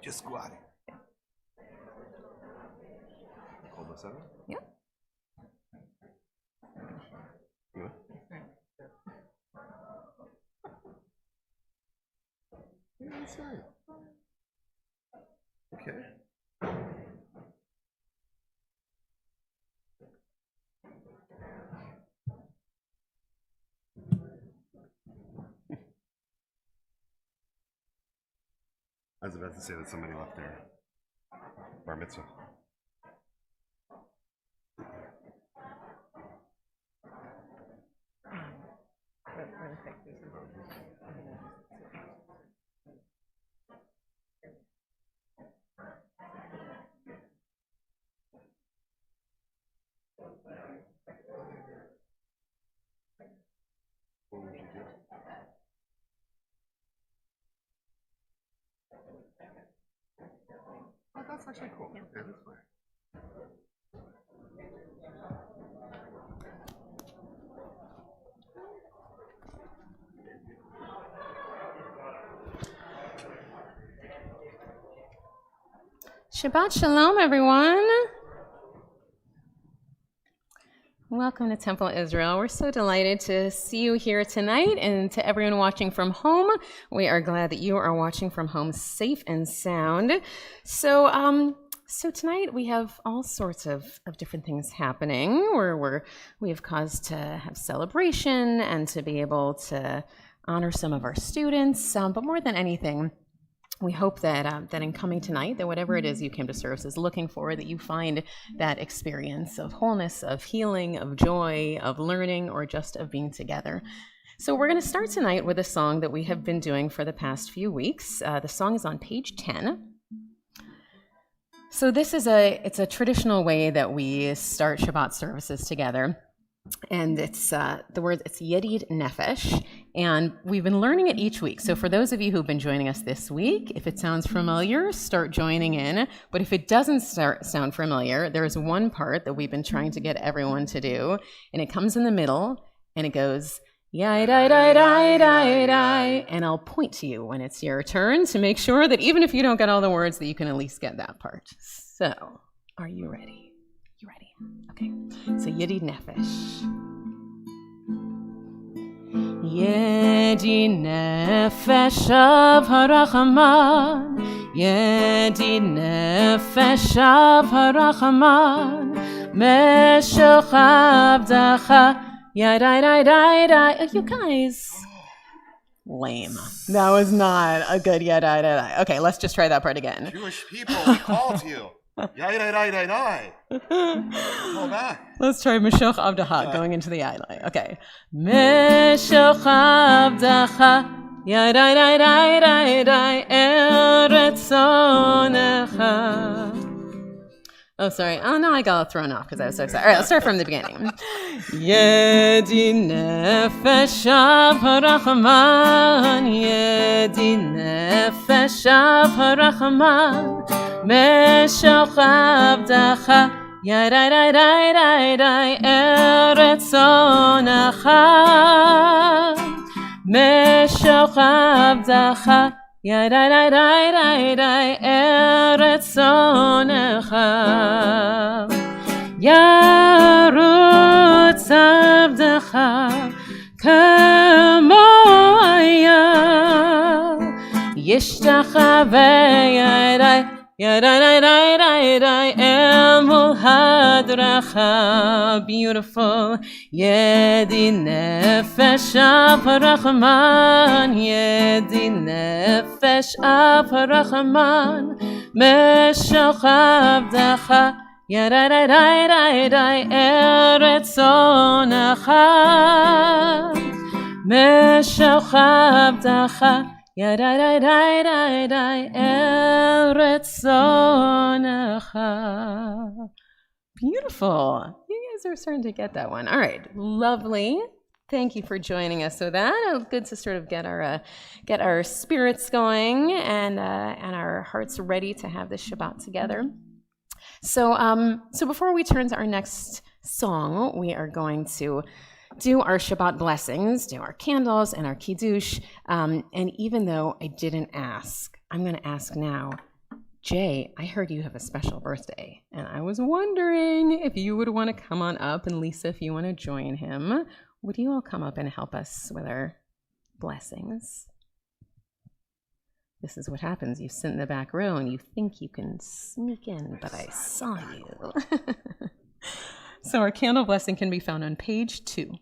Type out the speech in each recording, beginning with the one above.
Just squatting. Hold this over? Yeah. Yeah. That's right. Okay. I was about to say that somebody left their bar mitzvah. What would you do? Oh, that's actually cool. Yeah, this way. Shabbat Shalom, everyone. Welcome to Temple Israel. We're so delighted to see you here tonight, and to everyone watching from home, we are glad that you are watching from home safe and sound. So tonight we have all sorts of different things happening where we have cause to have celebration and to be able to honor some of our students, but more than anything, we hope that in coming tonight, that whatever it is you came to services looking for, that you find that experience of wholeness, of healing, of joy, of learning, or just of being together. So we're going to start tonight with a song that we have been doing for the past few weeks. The song is on page 10. So this is it's a traditional way that we start Shabbat services together. And it's it's Yedid Nefesh, and we've been learning it each week. So for those of you who've been joining us this week, if it sounds familiar, start joining in. But if it doesn't sound familiar, there's one part that we've been trying to get everyone to do, and it comes in the middle, and it goes, Yai-dai-dai-dai-dai-dai, and I'll point to you when it's your turn to make sure that even if you don't get all the words, that you can at least get that part. So, are you ready? You ready? Okay. So Yedid Nefesh. Yedid Nefesh of Harachaman, Yedid Nefesh of Harachaman, Meshach Avdacha, Yadai-dai-dai-dai. You guys, lame. That was not a good yadai-dai-dai. Okay, let's just try that part again. Jewish people, we call to you. Yai-dai-dai-dai-dai. Hold back. Let's try Meshach Avdacha, going into the eye line. Okay. Meshach Avdacha, Yai-dai-dai-dai-dai-dai, Eretz Onecha. Oh, sorry. Oh, no, I got thrown off because I was so excited. All right, let's start from the beginning. Yedid Nefesh of Harachaman, Yedid Nefesh of Harachaman, Meshach Avdacha, Yai-dai-dai-dai-dai-dai, Eretz Onecha, Meshach Avdacha, Yai-dai-dai-dai-dai-dai, Eretz Onecha, Yarutz Avdecha, Kamo Ayal, Yishtachaveh Yai-dai, Yai-dai-dai-dai-dai, Emul Hadracha, beautiful. Yedid Nefesh of Harachaman, Yedid Nefesh of Harachaman, Meshach Avdacha, Yai-dai-dai-dai-dai, Eretz Onecha, Meshach Avdacha, Yai-dai-dai-dai-dai-dai, Eretz Onecha. Beautiful. You guys are starting to get that one. All right. Lovely. Thank you for joining us. So that good to sort of get our spirits going and our hearts ready to have this Shabbat together. So before we turn to our next song, we are going to do our Shabbat blessings, do our candles and our kiddush. And even though I didn't ask, I'm going to ask now, Jay, I heard you have a special birthday, and I was wondering if you would want to come on up, and Lisa, if you want to join him, would you all come up and help us with our blessings? This is what happens. You sit in the back row and you think you can sneak in, but I saw you. So our candle blessing can be found on page 2.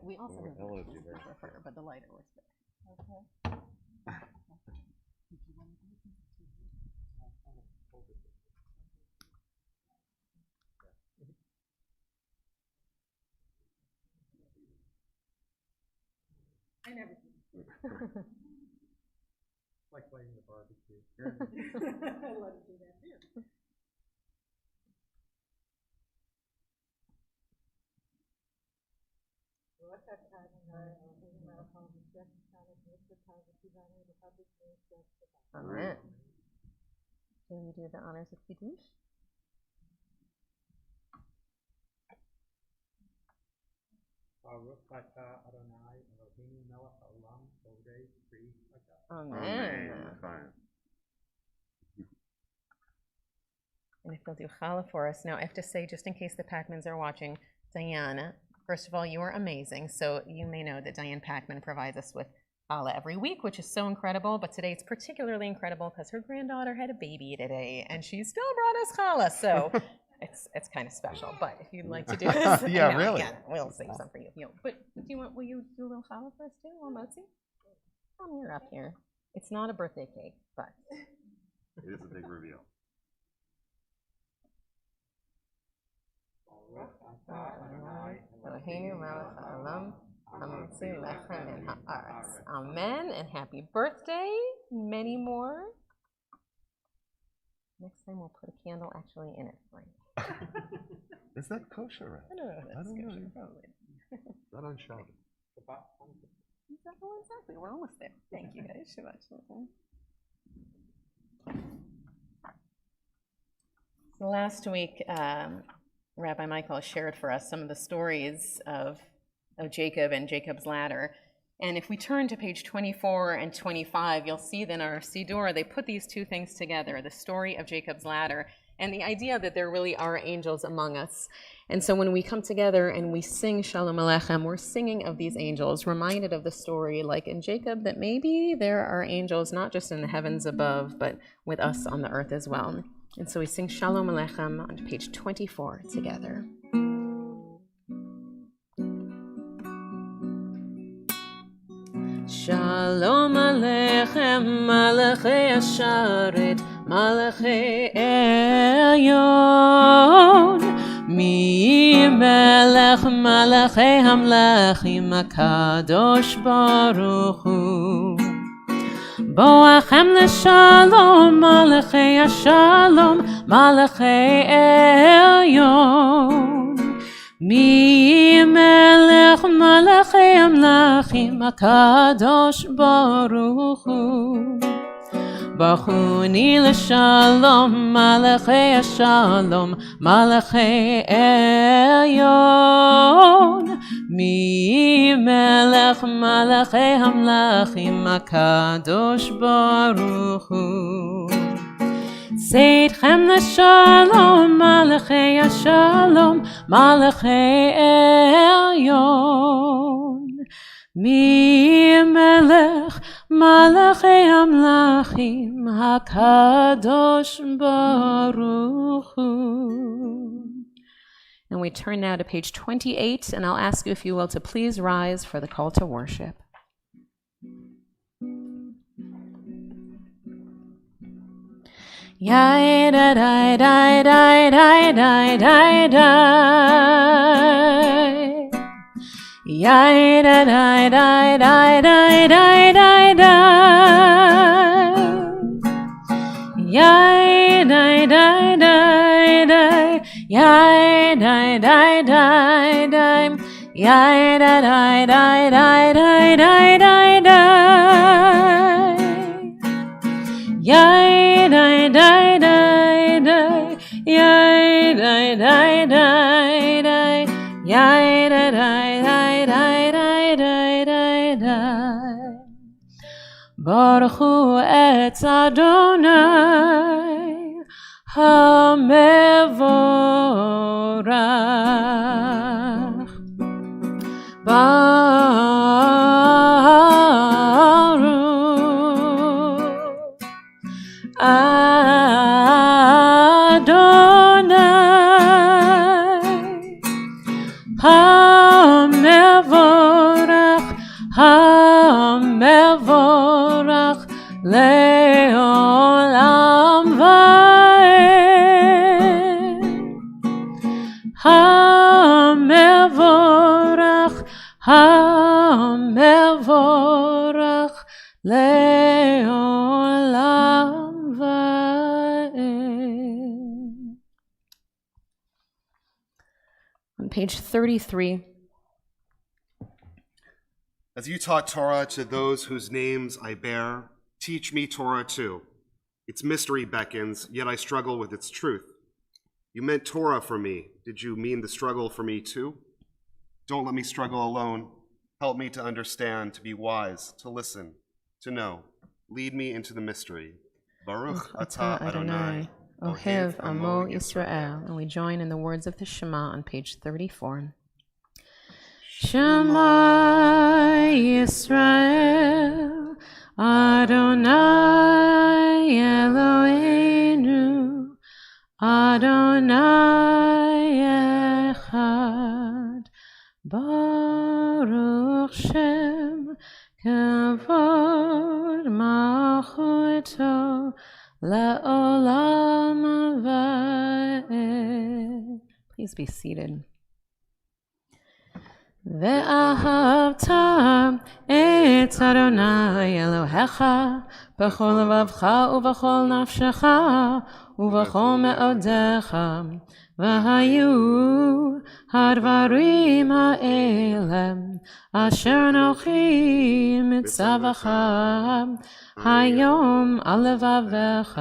We also have her, but the lighter works better. Okay. I never do. Like playing the barbecue. I love to do that too. Amen. Can we do the honors of Kiddush? Amen. And if you'll do challah for us. Now, I have to say, just in case the Packmans are watching, Diana, first of all, you are amazing. So you may know that Diane Packman provides us with challah every week, which is so incredible. But today it's particularly incredible because her granddaughter had a baby today, and she still brought us challah. So it's kind of special. But if you'd like to do this, yeah, really, again, we'll save some for you. But do you want? Will you do a little challah for us too, or motzi? You're up here. It's not a birthday cake, but it is a big reveal. Amen, and happy birthday. Many more. Next time we'll put a candle actually in it for you. Is that kosher? Right? I don't know if that's kosher, kosher, probably. Not on Shabbat. Exactly, we're almost there. Thank you guys. Shabbat shalom. Last week, Rabbi Michael shared for us some of the stories of Jacob and Jacob's ladder. And if we turn to page 24 and 25, you'll see that in our Siddur, they put these two things together, the story of Jacob's ladder and the idea that there really are angels among us. And so when we come together and we sing Shalom Aleichem, we're singing of these angels, reminded of the story, like in Jacob, that maybe there are angels not just in the heavens above, but with us on the earth as well. And so we sing Shalom Aleichem on page 24 together. Shalom Aleichem, Malachei Asharet, Malachei Elyon, Mi Melech Malachei Hamlachim, Akadosh Baruch Hu. Boachem leshalom, Malachei Ashalom, Malachei Elyon. Mi melech malachei amlachim, Akadosh Baruch Hu. Bachuni leshalom, Malachei Ashalom, Malachei Elyon. Mi melech malachei amlachim, Akadosh Baruch Hu. Seidchem leshalom, Malachei Ashalom, Malachei Elyon. Mi melech malachei amlachim, Hakadosh Baruch Hu. And we turn now to page 28, and I'll ask you, if you will, to please rise for the call to worship. Yai da da da da da da da da. Yai da da da da da da da da. Yai da da da da. Yai da da da da. Yai da da da da da da da. Yai da Baruch Hu et Adonai HaMevorach. Baruch Adonai HaMevorach, HaMevorach le'olam va'ed. HaMevorach, HaMevorach le'olam va'ed. On page 33. As you taught Torah to those whose names I bear, teach me Torah too. Its mystery beckons, yet I struggle with its truth. You meant Torah for me. Did you mean the struggle for me too? Don't let me struggle alone. Help me to understand, to be wise, to listen, to know. Lead me into the mystery. Baruch atah Adonai, Ohev Amo Yisrael. And we join in the words of the Shema on page 34. Shema Yisrael, Adonai Eloheinu, Adonai Echad, Baruch Shem Kavod Malchuto Le'olam Va'ed. Please be seated. ואהבת את אדוני אלוהיך בכל לבבך ובכל נפשך ובכל מאודיך והיו הדברים האלה אשר אנוכי מצווך היום על לבביך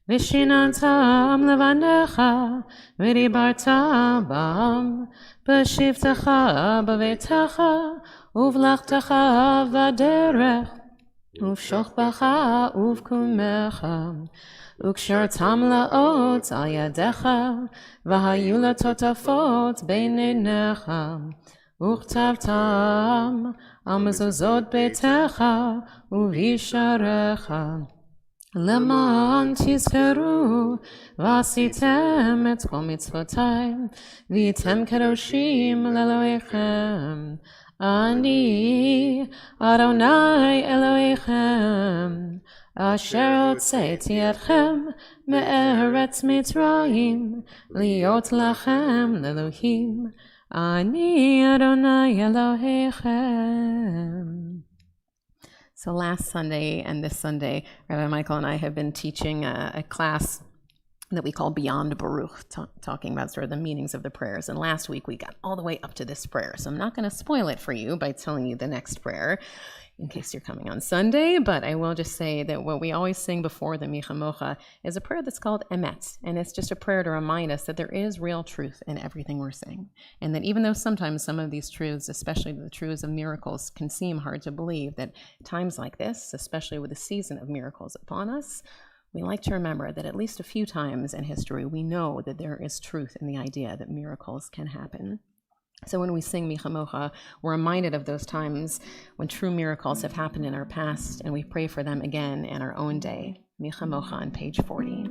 ושיננתם לבניך ודיברת בם בשבתך בביתך ובלכתך בדרך ובשוכבך ובקומך וקשרתם לאות על ידיך והיו לטוטפות בין עיניך וכתבתם על מזוזות ביתך ובשעריך למען תזכרו ועשיתם את כל מצוותי והייתם קדושים לאלוהיכם. אני אדוני אלוהיכם אשר הוצאתי אתכם מארץ מצרים להיות לכם לאלוהים. אני אדוני אלוהיכם. So last Sunday and this Sunday, Rabbi Michael and I have been teaching a class that we call Beyond Baruch, talking about sort of the meanings of the prayers. And last week we got all the way up to this prayer. So I'm not going to spoil it for you by telling you the next prayer in case you're coming on Sunday, but I will just say that what we always sing before the Micha Mocha is a prayer that's called Emet, and it's just a prayer to remind us that there is real truth in everything we're saying, and that even though sometimes some of these truths, especially the truths of miracles, can seem hard to believe, that times like this, especially with the season of miracles upon us, we like to remember that at least a few times in history we know that there is truth in the idea that miracles can happen. So when we sing Micha Mocha, we're reminded of those times when true miracles have happened in our past, and we pray for them again in our own day. Micha Mocha on page 40.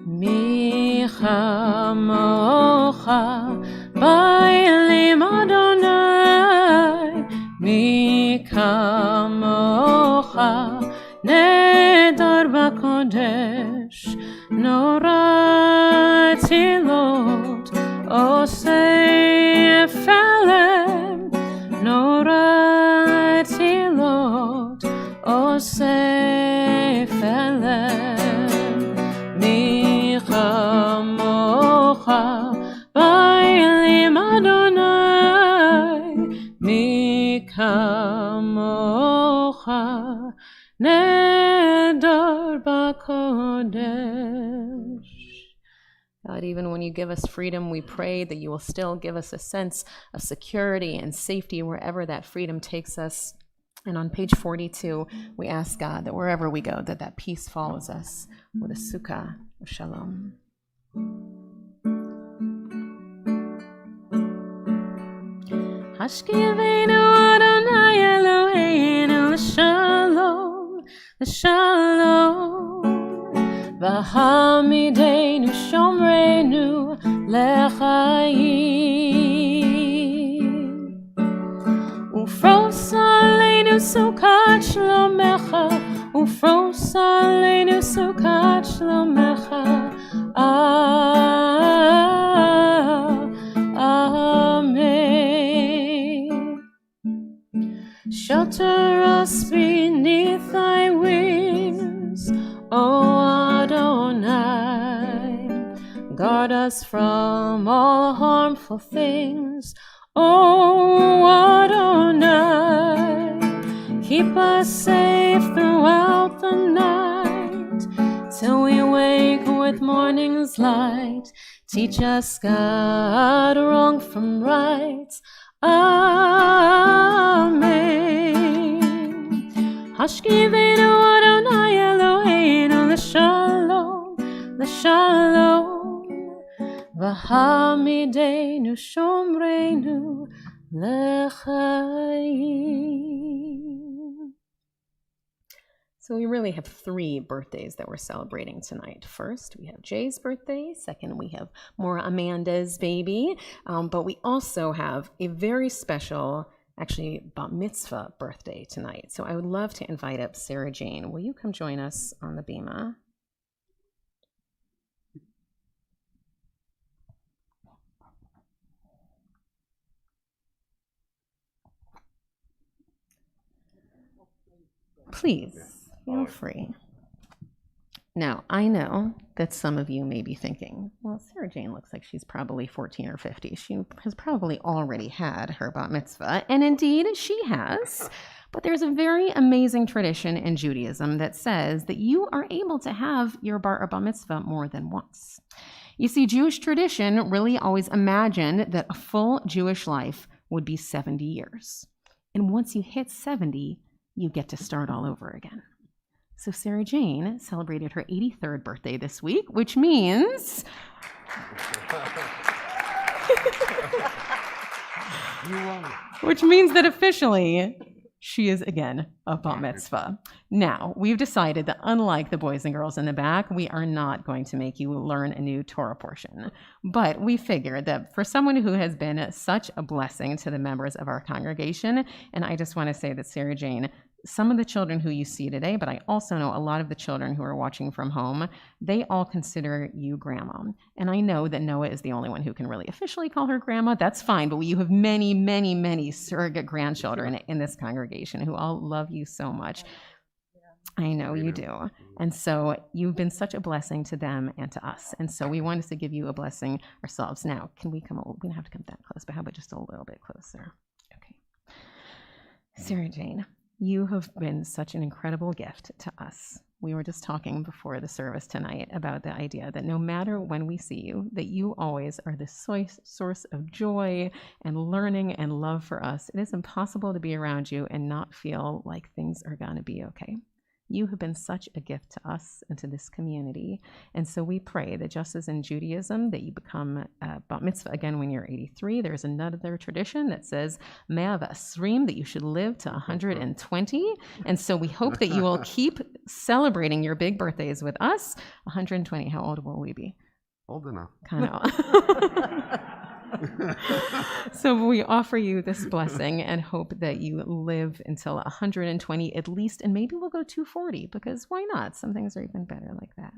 Micha Mocha ba'elim Adonai, Micha Mocha nedar b'kodesh, Nora Tilot Osei Felem, Nora Tilot Osei Felem. Micha Mocha ba'elim Adonai, Micha Mocha nedar b'kodesh. God, even when you give us freedom, we pray that you will still give us a sense of security and safety wherever that freedom takes us. And on page 42, we ask God that wherever we go, that peace follows us with a sukkah of shalom. Hashkivenu Adonai Eloheinu l'shalom, l'shalom, v'hamidenu shomrenu l'chaim, ufros aleinu sukat shlomecha, ufros aleinu sukat shlomecha, amen. Shelter us beneath thy wings, O Adonai. Guard us from all harmful things, O Adonai. Keep us safe throughout the night, till we wake with morning's light. Teach us, God, wrong from right. Amen. Hashkivenu Adonai Eloheinu l'shalom, l'shalom, v'hamidenu shomrenu l'chaim. So we really have 3 birthdays that we're celebrating tonight. First, we have Jay's birthday. Second, we have Maura Amanda's baby. But we also have a very special, actually, bat mitzvah birthday tonight. So I would love to invite up Sarah Jane. Will you come join us on the bima? Please. Feel free. Now, I know that some of you may be thinking, well, Sarah Jane looks like she's probably 14 or 50. She has probably already had her bat mitzvah, and indeed she has. But there's a very amazing tradition in Judaism that says that you are able to have your bar or bat mitzvah more than once. You see, Jewish tradition really always imagined that a full Jewish life would be 70 years. And once you hit 70, you get to start all over again. So Sarah Jane celebrated her 83rd birthday this week, which means that officially she is again a bat mitzvah. Now, we've decided that unlike the boys and girls in the back, we are not going to make you learn a new Torah portion. But we figured that for someone who has been such a blessing to the members of our congregation, and I just want to say that Sarah Jane, some of the children who you see today, but I also know a lot of the children who are watching from home, they all consider you grandma. And I know that Noah is the only one who can really officially call her grandma. That's fine, but you have many, many, many surrogate grandchildren in this congregation who all love you so much. I know you do. And so you've been such a blessing to them and to us. And so we wanted to give you a blessing ourselves. Now, can we come, we don't have to come that close, but how about just a little bit closer? Okay. Sarah Jane, you have been such an incredible gift to us. We were just talking before the service tonight about the idea that no matter when we see you, that you always are the source of joy and learning and love for us. It is impossible to be around you and not feel like things are going to be okay. You have been such a gift to us and to this community. And so we pray that just as in Judaism, that you become bat mitzvah again when you're 83, there's another tradition that says, Me'av Asrim, that you should live to 120. And so we hope that you will keep celebrating your big birthdays with us. 120, how old will we be? Old enough. Kind of. So we offer you this blessing and hope that you live until 120 at least, and maybe we'll go 240, because why not? Some things are even better like that.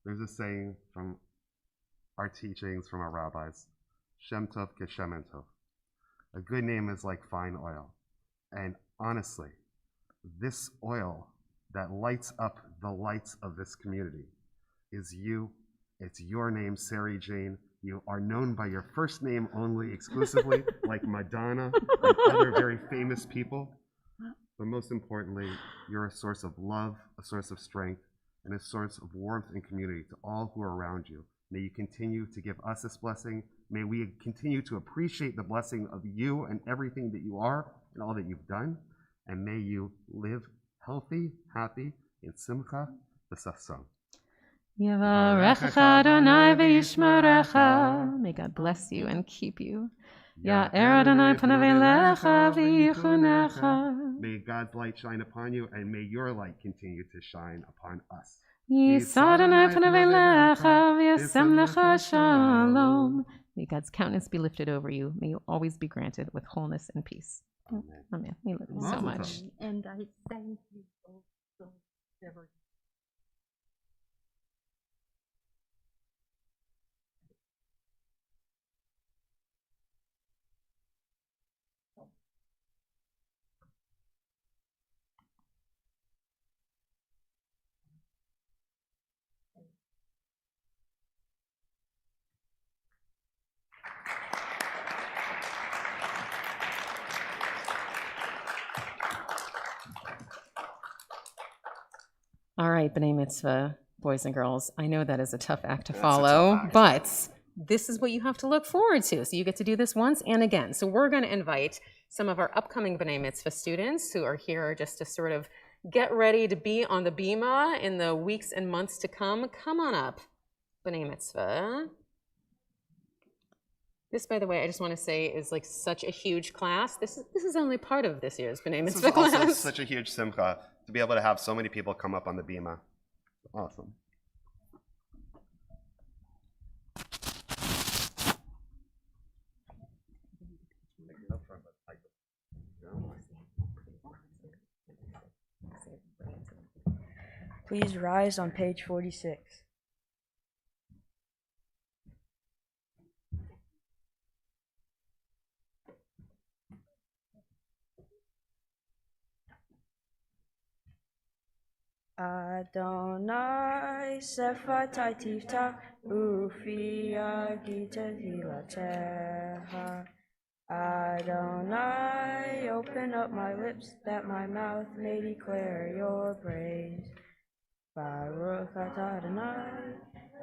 There's a saying from our teachings, from our rabbis, Shem Tov Keshem Tov. A good name is like fine oil. And honestly, this oil that lights up the lights of this community is you. It's your name, Sarah Jane. You are known by your first name only, exclusively, like Madonna and other very famous people. But most importantly, you're a source of love, a source of strength, and a source of warmth and community to all who are around you. May you continue to give us this blessing. May we continue to appreciate the blessing of you and everything that you are and all that you've done. And may you live healthy, happy, in simcha v'sasson. Yavarechecha Adonai v'yishmerecha. May God bless you and keep you. Ya'er Adonai panav elecha v'yichunecha. May God's light shine upon you, and may your light continue to shine upon us. Yisa Adonai panav elecha v'yasem lecha shalom. May God's countenance be lifted over you. May you always be granted with wholeness and peace. Amen. We love you so much. And I thank you so very much. All right, B'nai Mitzvah, boys and girls. I know that is a tough act to That's a follow, tough act. but this is what you have to look forward to. So you get to do this once and again. So we're going to invite some of our upcoming B'nai Mitzvah students who are here just to sort of get ready to be on the Bima in the weeks and months to come. Come on up, B'nai Mitzvah. This, by the way, I just want to say is like such a huge class. This is only part of this year's B'nai This is Mitzvah also class. such a huge simcha to be able to have so many people come up on the bima. Awesome. Please rise on page 46. Adonai sefatai tifta ufi agita hilateha. Adonai, open up my lips that my mouth may declare your praise. Baruch atah Adonai,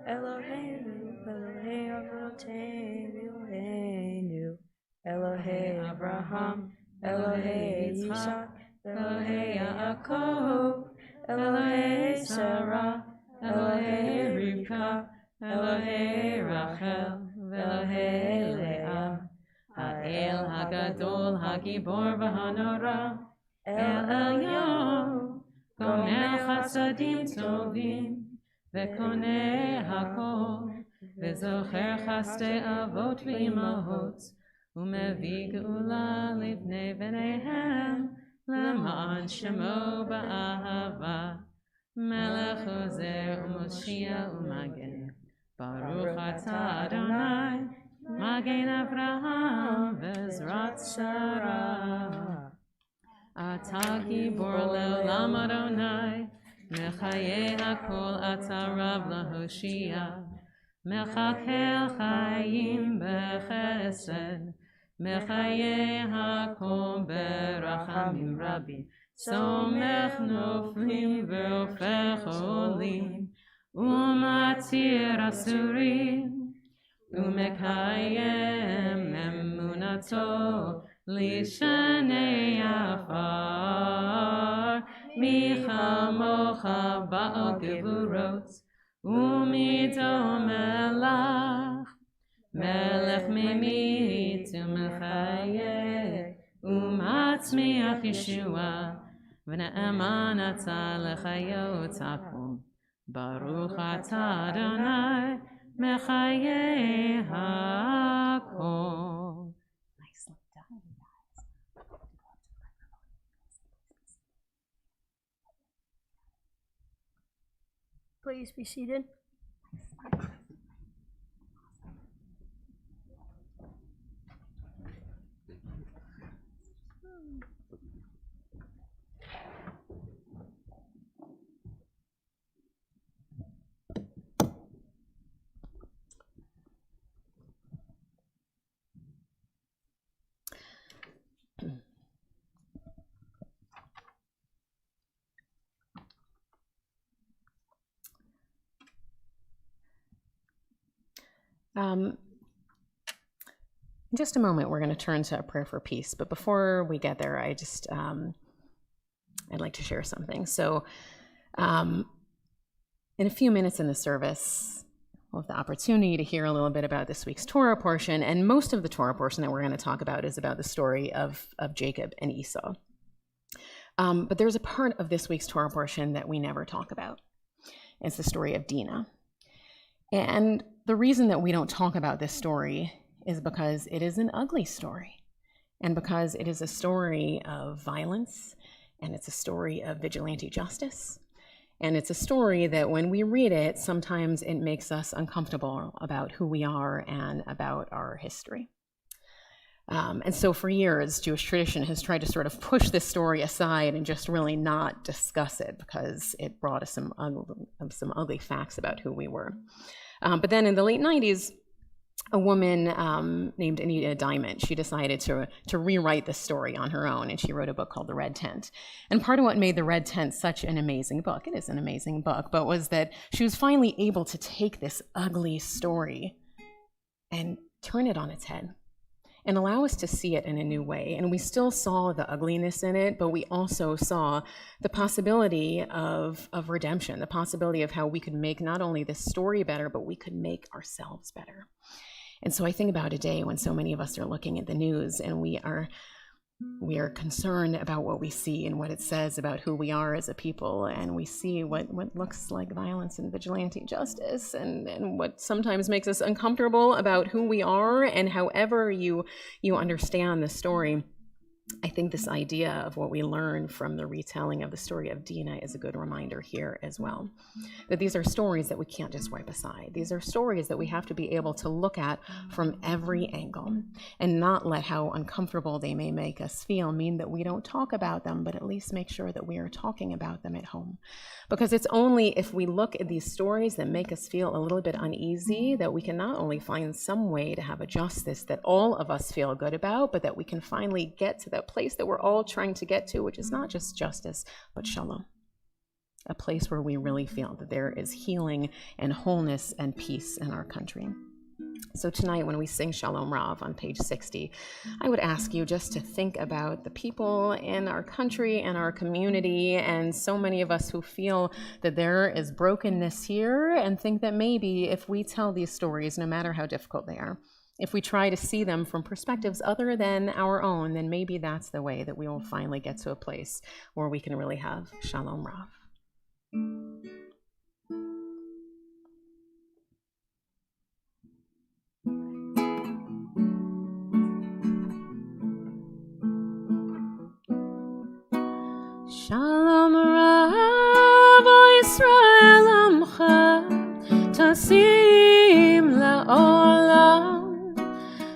Eloheinu, Elohei Avroteinu, Elohei Abraham, Elohei Yitzhak, Elohei Yaakov, Elohei Sarah, Elohei Rivka, Elohei Rachel, Elohei Leah, Ha'el Hagadol Hagibor V'Hanora, El Elyon, Gomer Chasadim Tovim, Vekoneh Hakol, Vezocher Chaste Avot V'Imahot, Umevi Geula Livnei V'neihem, Lema'an Shemo Ba'ahava, Melech Ozer U'Moshia U'Magen, Baruch Atah Adonai, Magen Avraham Ve'Zrat Sarah. Atah Gibor Le'olam Adonai, Mechayeh Hakol Atah Rav LaHoshia, Mechakel Chayim Bechesed, Mechayeh Hakol Berachamim Rabim, Somech Noflim Ve'Ofech Olim, Umatir Asurim, Umekayem Emunato, Lishanei Afar, Michamocha Ba'al Gevurot, Umido Melach, Melech Memit Umechayeh, Umatzmiach Yeshua, V'ne'eman Atah Lechayot Akum, Baruch Atah Adonai, Mechayeh Hakol. Nicely done, guys. Please be seated. In just a moment, we're going to turn to a prayer for peace. But before we get there, I'd like to share something. So in a few minutes in the service, we'll have the opportunity to hear a little bit about this week's Torah portion. And most of the Torah portion that we're going to talk about is about the story of Jacob and Esau. But there's a part of this week's Torah portion that we never talk about. It's the story of Dinah. And the reason that we don't talk about this story is because it is an ugly story, and because it is a story of violence, and it's a story of vigilante justice, and it's a story that when we read it, sometimes it makes us uncomfortable about who we are and about our history. And so for years, Jewish tradition has tried to sort of push this story aside and just really not discuss it because it brought us some ugly facts about who we were. But then in the late 90s, a woman named Anita Diamond, she decided to rewrite the story on her own, and she wrote a book called The Red Tent. And part of what made The Red Tent such an amazing book, it is an amazing book, but was that she was finally able to take this ugly story and turn it on its head and allow us to see it in a new way. And we still saw the ugliness in it, but we also saw the possibility of redemption, the possibility of how we could make not only this story better, but we could make ourselves better. And so I think about a day when so many of us are looking at the news and we are concerned about what we see and what it says about who we are as a people, and we see what looks like violence and vigilante justice, and what sometimes makes us uncomfortable about who we are. And however you understand the story, I think this idea of what we learn from the retelling of the story of Dinah is a good reminder here as well. That these are stories that we can't just wipe aside. These are stories that we have to be able to look at from every angle and not let how uncomfortable they may make us feel mean that we don't talk about them, but at least make sure that we are talking about them at home. Because it's only if we look at these stories that make us feel a little bit uneasy that we can not only find some way to have a justice that all of us feel good about, but that we can finally get to that place that we're all trying to get to, which is not just justice, but shalom. A place where we really feel that there is healing and wholeness and peace in our country. So tonight, when we sing Shalom Rav on page 60, I would ask you just to think about the people in our country and our community, and so many of us who feel that there is brokenness here, and think that maybe if we tell these stories, no matter how difficult they are, if we try to see them from perspectives other than our own, then maybe that's the way that we will finally get to a place where we can really have Shalom Rav. Shalom Rav Yisrael Amcha Tasim La'olam.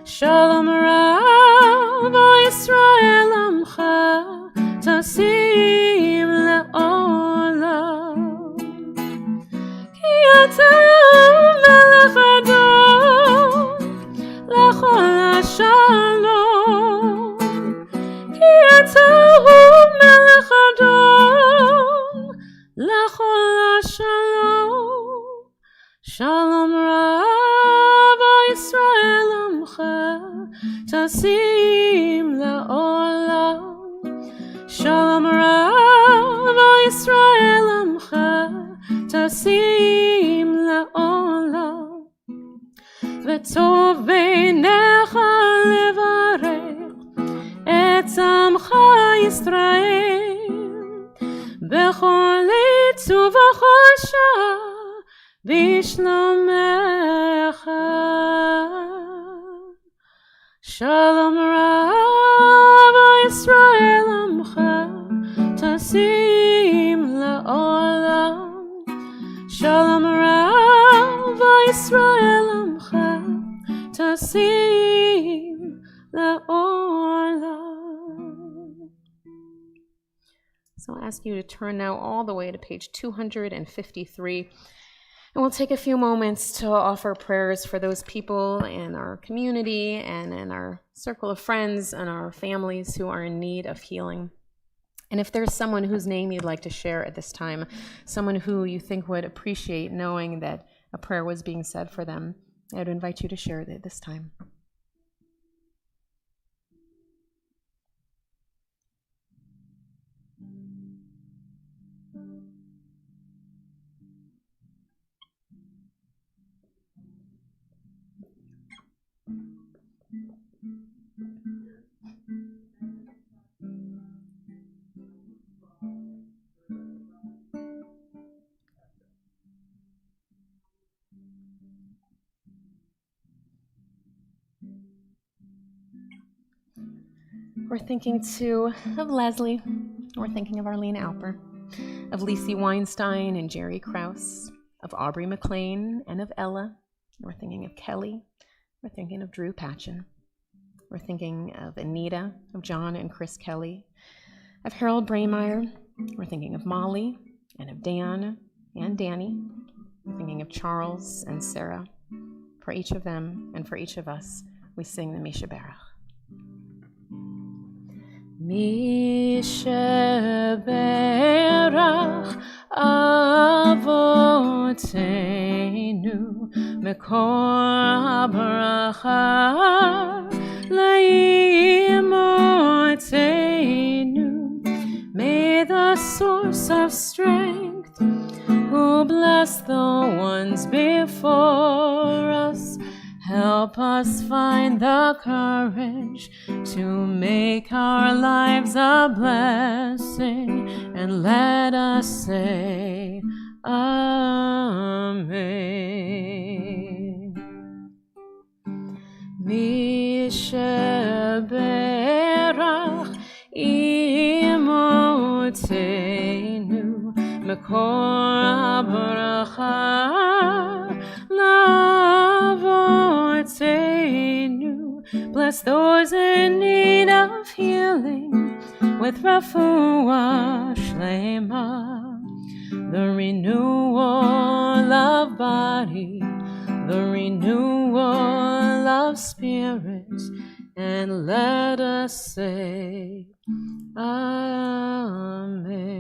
Shalom Rav Yisrael Amcha Tasim La'olam. Ki ata melech adon lachol hashalom. Ki ata melech adon lachol hashalom. Shalom Rav Yisrael Amcha Tasim La'olam. Shalom Rav Yisrael Amcha Tasim La'olam. V'tov beinecha levarech et amcha Yisrael bechol etz uv'chol shah bishlomecha. Shalom Rav Yisrael Amcha Tasim La'olam. Shalom Rav Yisrael Amcha Tasim La'olam. So I'll ask you to turn now all the way to page 253. And we'll take a few moments to offer prayers for those people in our community and in our circle of friends and our families who are in need of healing. And if there's someone whose name you'd like to share at this time, someone who you think would appreciate knowing that a prayer was being said for them, I would invite you to share it this time. We're thinking too of Leslie. We're thinking of Arlene Alper, of Lacey Weinstein and Jerry Krause, of Aubrey McLean and of Ella. We're thinking of Kelly. We're thinking of Drew Patchen. We're thinking of Anita, of John and Chris Kelly, of Harold Braymeyer. We're thinking of Molly and of Dan and Danny. We're thinking of Charles and Sarah. For each of them and for each of us, we sing the Misha Berach. Misha Berach Avotenu Mekor HaBracha Laimotenu. May the source of strength, who bless the ones before us, help us find the courage to make our lives a blessing, and let us say Amen. Misha Berach Imotenu Mekor HaBracha Lavotenu. Bless those in need of healing with refuah shlema, the renewal of body, the renewal of spirit, and let us say Amen.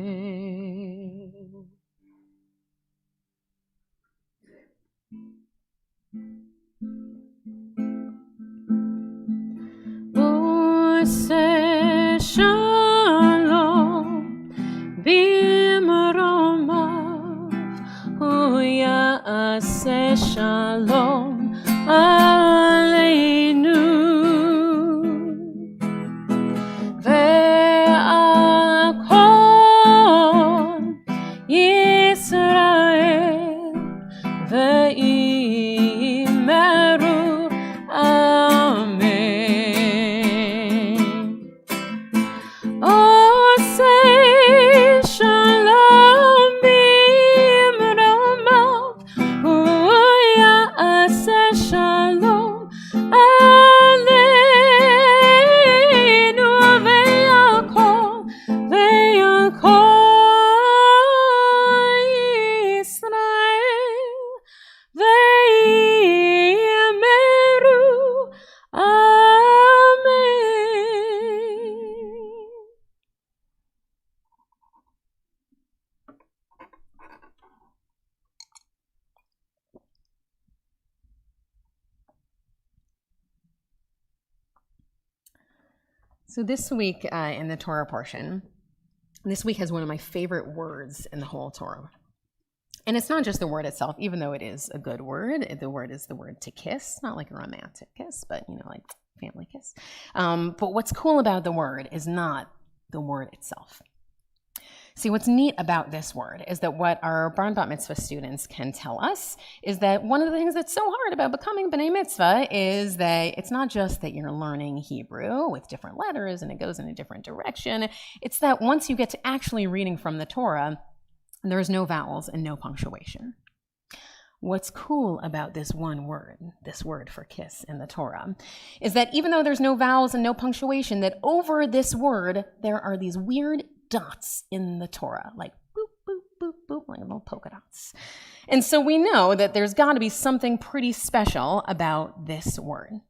Say shalom bimromav, huya say shalom aleinu, ve'al kol Yisrael ve'imeru amen. So this week in the Torah portion, this week has one of my favorite words in the whole Torah. And it's not just the word itself, even though it is a good word. The word is the word to kiss, not like a romantic kiss, but, like family kiss. But what's cool about the word is not the word itself. See, what's neat about this word is that what our Bar and Bat Mitzvah students can tell us is that one of the things that's so hard about becoming B'nai Mitzvah is that it's not just that you're learning Hebrew with different letters and it goes in a different direction. It's that once you get to actually reading from the Torah, there's no vowels and no punctuation. What's cool about this one word, this word for kiss in the Torah, is that even though there's no vowels and no punctuation, that over this word, there are these weird dots in the Torah, like boop, boop, boop, boop, like little polka dots. And so we know that there's got to be something pretty special about this word.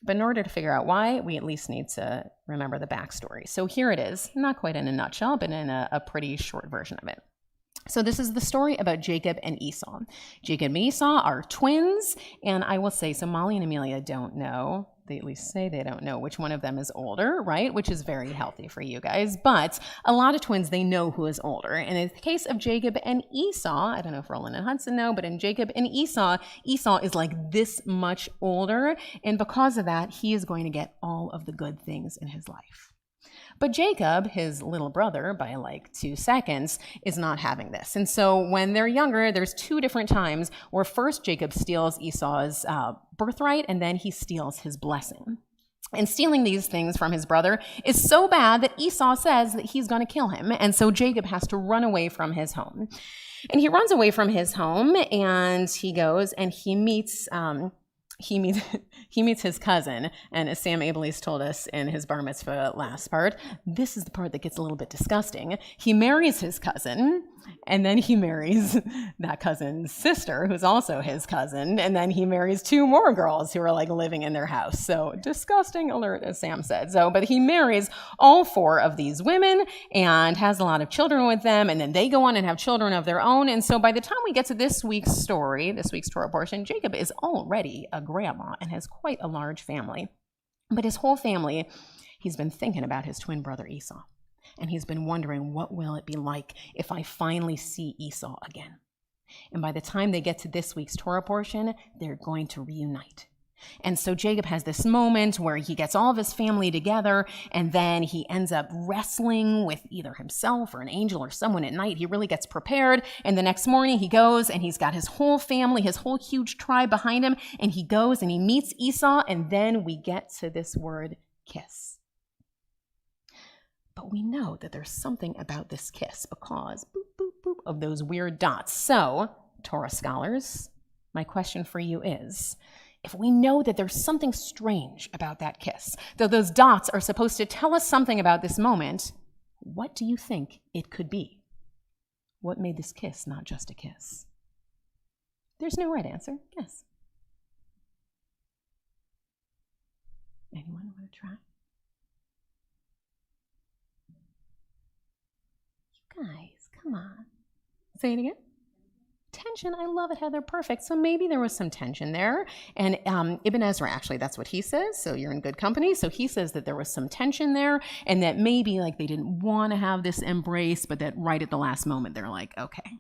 But in order to figure out why, we at least need to remember the backstory. So here it is, not quite in a nutshell, but in a pretty short version of it. So this is the story about Jacob and Esau. Jacob and Esau are twins, and I will say, so Molly and Amelia don't know. They at least say they don't know which one of them is older, right? Which is very healthy for you guys. But a lot of twins, they know who is older. And in the case of Jacob and Esau, I don't know if Roland and Hudson know, but in Jacob and Esau, Esau is like this much older. And because of that, he is going to get all of the good things in his life. But Jacob, his little brother, by like 2 seconds, is not having this. And so when they're younger, there's 2 different times where first Jacob steals Esau's birthright, and then he steals his blessing. And stealing these things from his brother is so bad that Esau says that he's going to kill him. And so Jacob has to run away from his home. And he runs away from his home, and he goes and he meets his cousin, and as Sam Abelise told us in his bar mitzvah last part, this is the part that gets a little bit disgusting. He marries his cousin, and then he marries that cousin's sister, who's also his cousin, and then he marries 2 more girls who are like living in their house. So disgusting alert, as Sam said. But he marries all 4 of these women and has a lot of children with them, and then they go on and have children of their own. And so by the time we get to this week's story, this week's Torah portion, Jacob is already a grandma and has quite a large family. But his whole family, he's been thinking about his twin brother Esau. And he's been wondering, what will it be like if I finally see Esau again? And by the time they get to this week's Torah portion, they're going to reunite. And so Jacob has this moment where he gets all of his family together, and then he ends up wrestling with either himself or an angel or someone at night. He really gets prepared, and the next morning he goes and he's got his whole family, his whole huge tribe behind him, and he goes and he meets Esau, and then we get to this word, kiss. But we know that there's something about this kiss because boop, boop, boop of those weird dots. So, Torah scholars, my question for you is, if we know that there's something strange about that kiss, though those dots are supposed to tell us something about this moment, what do you think it could be? What made this kiss not just a kiss? There's no right answer. Guess. Anyone want to try? Guys, come on. Say it again. Tension. I love it, Heather. Perfect. So maybe there was some tension there. And Ibn Ezra, actually, that's what he says. So you're in good company. So he says that there was some tension there and that maybe like they didn't want to have this embrace, but that right at the last moment, they're like, okay.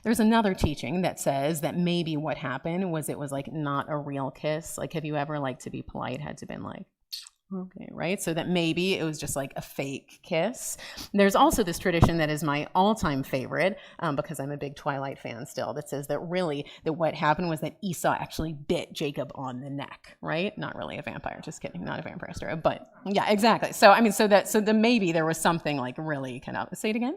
There's another teaching that says that maybe what happened was it was like not a real kiss. Like, have you ever, like, to be polite, had to been like, okay, right? So that maybe it was just like a fake kiss. There's also this tradition that is my all-time favorite, because I'm a big Twilight fan still, that says that really that what happened was that Esau actually bit Jacob on the neck, right? Not really a vampire, just kidding, not a vampire story, but yeah, exactly. So I mean, so the maybe there was something like really kind of, say it again?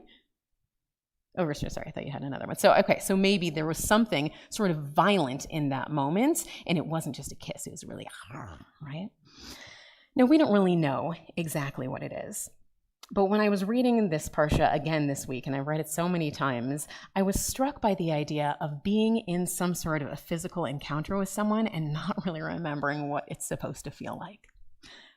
Oh, sorry, I thought you had another one. So, okay, so maybe there was something sort of violent in that moment, and it wasn't just a kiss, it was really, right? Now, we don't really know exactly what it is, but when I was reading this Parsha again this week, and I've read it so many times, I was struck by the idea of being in some sort of a physical encounter with someone and not really remembering what it's supposed to feel like.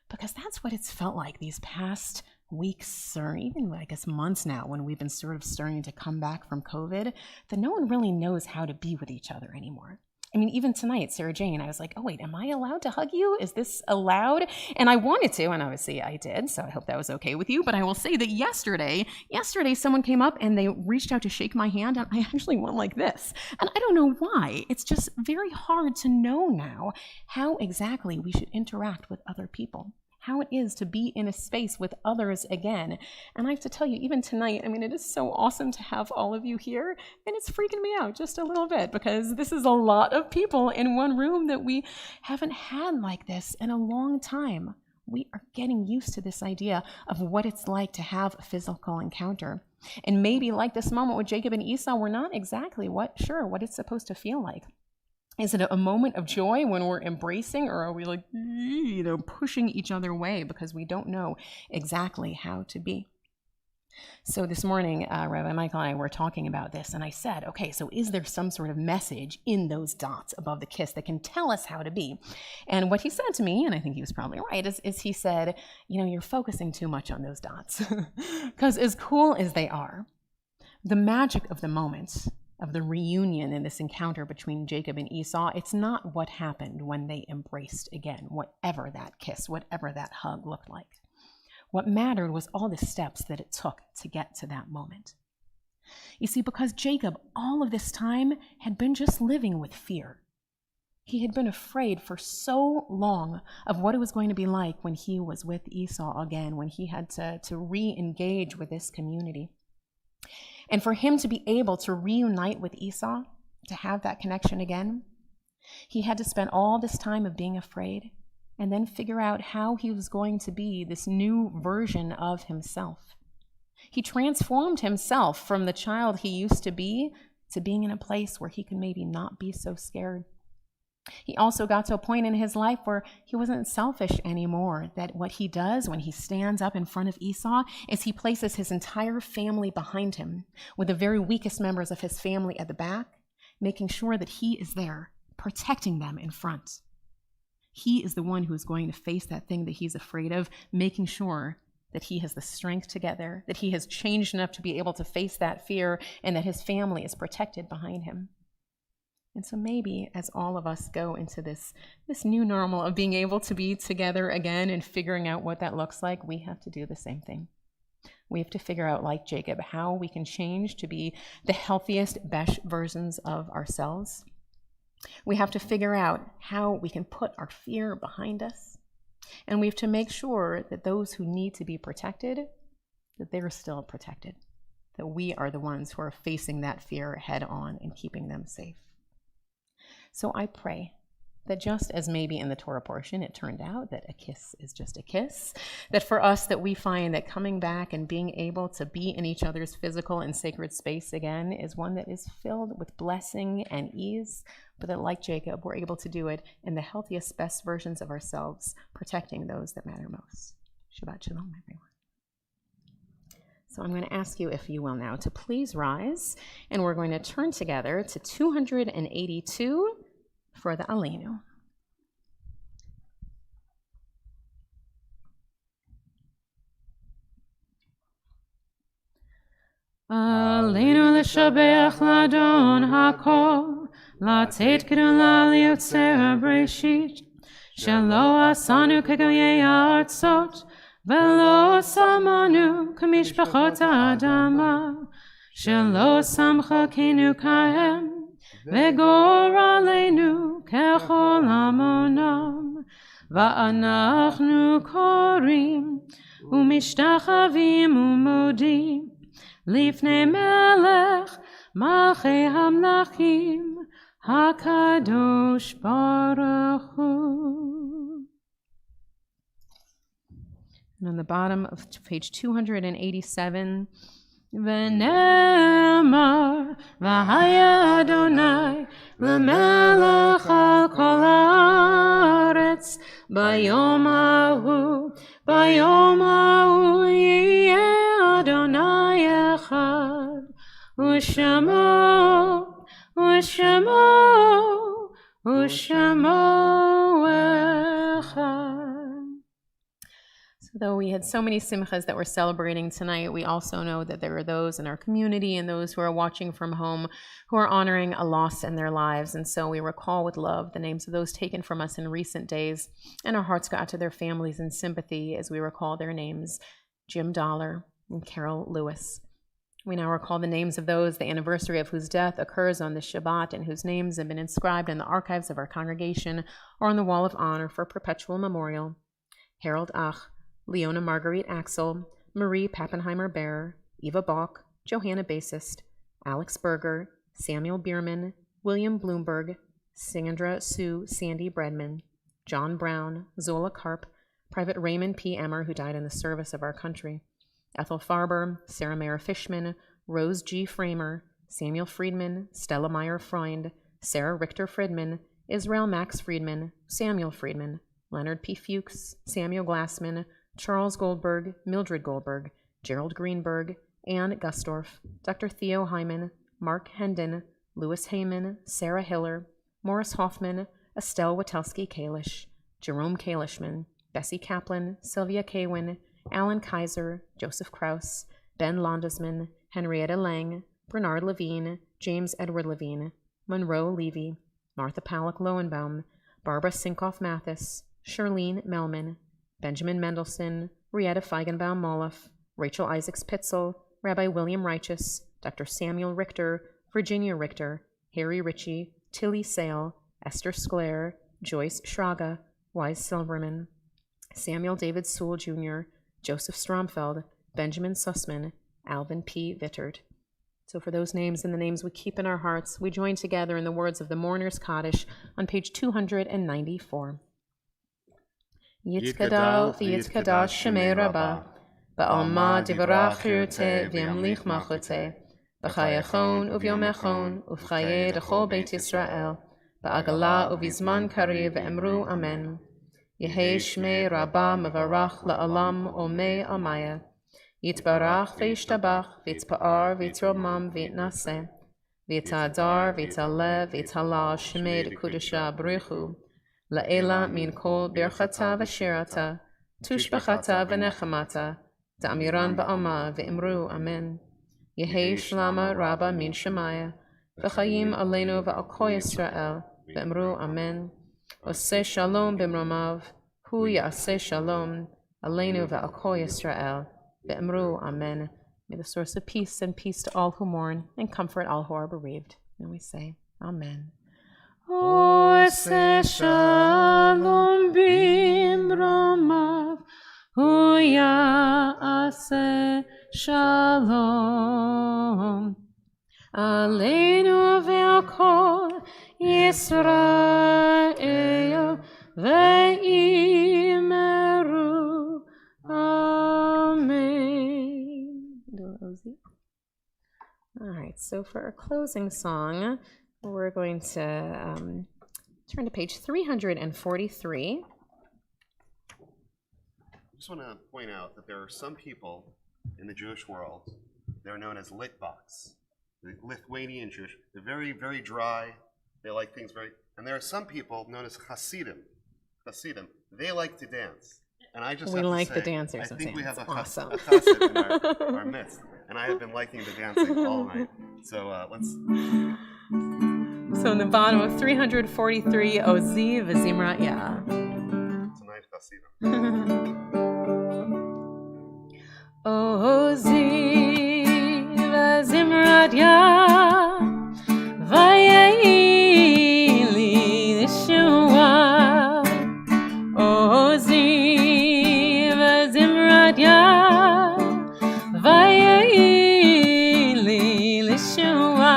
Because that's what it's felt like these past weeks, or even I guess months now, when we've been sort of starting to come back from COVID, that no one really knows how to be with each other anymore. I mean, even tonight, Sarah Jane, I was like, oh, wait, am I allowed to hug you? Is this allowed? And I wanted to, and obviously I did, so I hope that was okay with you. But I will say that yesterday, someone came up and they reached out to shake my hand, and I actually went like this. And I don't know why. It's just very hard to know now how exactly we should interact with other people, how it is to be in a space with others again. And I have to tell you, even tonight, I mean, it is so awesome to have all of you here, and it's freaking me out just a little bit because this is a lot of people in one room that we haven't had like this in a long time. We are getting used to this idea of what it's like to have a physical encounter. And maybe like this moment with Jacob and Esau, we're not exactly sure what it's supposed to feel like. Is it a moment of joy when we're embracing, or are we like, pushing each other away because we don't know exactly how to be? So this morning, Rabbi Michael and I were talking about this, and I said, okay, so is there some sort of message in those dots above the kiss that can tell us how to be? And what he said to me, and I think he was probably right, is he said, you're focusing too much on those dots. Because as cool as they are, The magic of the moment, of the reunion in this encounter between Jacob and Esau, it's not what happened when they embraced again, whatever that kiss, whatever that hug looked like. What mattered was all the steps that it took to get to that moment. You see, because Jacob, all of this time, had been just living with fear. He had been afraid for so long of what it was going to be like when he was with Esau again, when he had to re-engage with this community. And for him to be able to reunite with Esau, to have that connection again, he had to spend all this time of being afraid and then figure out how he was going to be this new version of himself. He transformed himself from the child he used to be to being in a place where he could maybe not be so scared. He also got to a point in his life where he wasn't selfish anymore, that what he does when he stands up in front of Esau is he places his entire family behind him, with the very weakest members of his family at the back, making sure that he is there, protecting them in front. He is the one who is going to face that thing that he's afraid of, making sure that he has the strength together, that he has changed enough to be able to face that fear, and that his family is protected behind him. And so maybe as all of us go into this new normal of being able to be together again and figuring out what that looks like, we have to do the same thing. We have to figure out, like Jacob, how we can change to be the healthiest, best versions of ourselves. We have to figure out how we can put our fear behind us. And we have to make sure that those who need to be protected, that they're still protected, that we are the ones who are facing that fear head on and keeping them safe. So I pray that just as maybe in the Torah portion it turned out that a kiss is just a kiss, that for us that we find that coming back and being able to be in each other's physical and sacred space again is one that is filled with blessing and ease, but that like Jacob, we're able to do it in the healthiest, best versions of ourselves, protecting those that matter most. Shabbat shalom, everyone. So I'm going to ask you, if you will now, to please rise, and we're going to turn together to 282 for the Aleinu. Aleinu l'shabeach l'adon hakol, לתת גדולה ליוצר הבראשית, שלא עשנו כגויי הארצות, ולא שמנו כמשפחות האדמה, שלא שם חלקנו כהם, וגורלנו ככל עמונם. ואנחנו קוראים ומשתחווים ומודים לפני מלך מלכי המלכים, הקדוש ברוך הוא. And on the bottom of page 287, ונאמר, והיה אדוני למלך על כל הארץ, ביום ההוא יהיה אדוני אחד, ושמו אחד. So though we had so many simchas that we're celebrating tonight, we also know that there are those in our community and those who are watching from home who are honoring a loss in their lives. And so we recall with love the names of those taken from us in recent days, and our hearts go out to their families in sympathy as we recall their names, Jim Dollar and Carol Lewis. We now recall the names of those, the anniversary of whose death occurs on this Shabbat, and whose names have been inscribed in the archives of our congregation or on the Wall of Honor for perpetual memorial. Harold Ach, Leona Marguerite Axel, Marie Pappenheimer-Bearer, Eva Balk, Johanna Bassist, Alex Berger, Samuel Bierman, William Bloomberg, Sandra Sue Sandy Bredman, John Brown, Zola Karp, Private Raymond P. Emmer, who died in the service of our country, Ethel Farber, Sarah Mara Fishman, Rose G. Framer, Samuel Friedman, Stella Meyer Freund, Sarah Richter Friedman, Israel Max Friedman, Samuel Friedman, Leonard P. Fuchs, Samuel Glassman, Charles Goldberg, Mildred Goldberg, Gerald Greenberg, Ann Gustorf, Dr. Theo Hyman, Mark Hendon, Louis Heyman, Sarah Hiller, Morris Hoffman, Estelle Watelski Kalish, Jerome Kalishman, Bessie Kaplan, Sylvia Kawin, Alan Kaiser, Joseph Kraus, Ben Landesman, Henrietta Lang, Bernard Levine, James Edward Levine, Monroe Levy, Martha Pallock Lowenbaum, Barbara Sinkoff Mathis, Charlene Melman, Benjamin Mendelsohn, Rietta Feigenbaum Moloff, Rachel Isaacs Pitzel, Rabbi William Righteous, Dr. Samuel Richter, Virginia Richter, Harry Ritchie, Tilly Sale, Esther Sclair, Joyce Schraga, Wise Silverman, Samuel David Sewell Jr., Joseph Stromfeld, Benjamin Sussman, Alvin P. Vittert. So for those names and the names we keep in our hearts, we join together in the words of the Mourner's Kaddish on page 294. Yitkadal v'yitkadash shemei Rabbah, ba'alma divarach chirte v'yamlich malchute, b'chayachon uvyomechon uv'chaye d'chol Beit Yisrael, ba'agala uvizman kariv emru amen. Yehei shmei Rabbah mevarach la'alam omei amaya. Yitbarach v'yishtabach v'yitzpa'ar v'yitzromam v'yitnaseh. V'yitadar v'yitalev v'yitalal shmei d'kudusha b'richu. La'ela min kol birchata v'shirata. Tushbachata v'nechamata. Ta'amiran ba'alma v'imru amen. Yehei shlama Rabbah min shemaya. V'chayim aleinu v'al kol Yisrael. V'imru amen. Oseh shalom b'mromav. Hu ya'aseh shalom. Aleinu v'al kol Yisrael. Ve'emru, amen. May the source of peace and peace to all who mourn and comfort all who are bereaved. And we say, amen. Oseh shalom b'mromav, hu ya'aseh shalom. Aleinu ve'al kol Yisrael ve'imeru. Amen. All right, so for our closing song, we're going to turn to page 343. I just want to point out that there are some people in the Jewish world, they're known as Litvaks, the Lithuanian Jewish. They're very, very dry. They like things very, and there are some people known as Hasidim. Hasidim, they like to dance. And I just We have to like say, the dancers. I think we have a awesome. chassid in our midst, and I have been liking the dancing all night. So let's. So in the bottom of 343, Ozi v'Zimrat Yah. Tonight, Hasidim. Ozi v'Zimrat Yah, v'ya'ili Yeshua. Ozi v'Zimrat Yah, v'ya'ili Yeshua.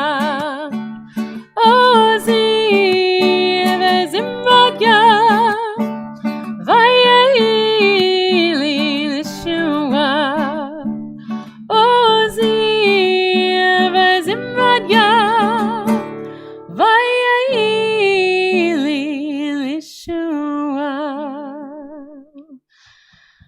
Ozi v'Zimrat Yah, v'ya'ili Yeshua. Ozi v'Zimrat Yah, v'ya'ili Yeshua.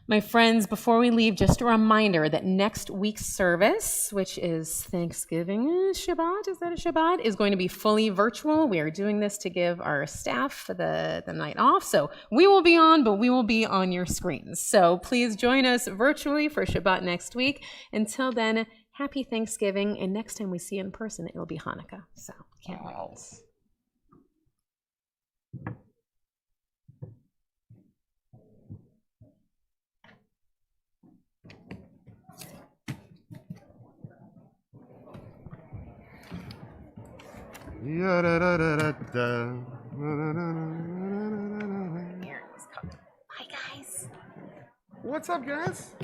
My friends, before we leave, just a reminder that next week's service, which is Thanksgiving, Shabbat, is that a Shabbat, is going to be fully virtual. We are doing this to give our staff the night off. So we will be on, but we will be on your screens. So please join us virtually for Shabbat next week. Until then, happy Thanksgiving. And next time we see you in person, it'll be Hanukkah. So can't wait. Hi, guys. What's up, guys?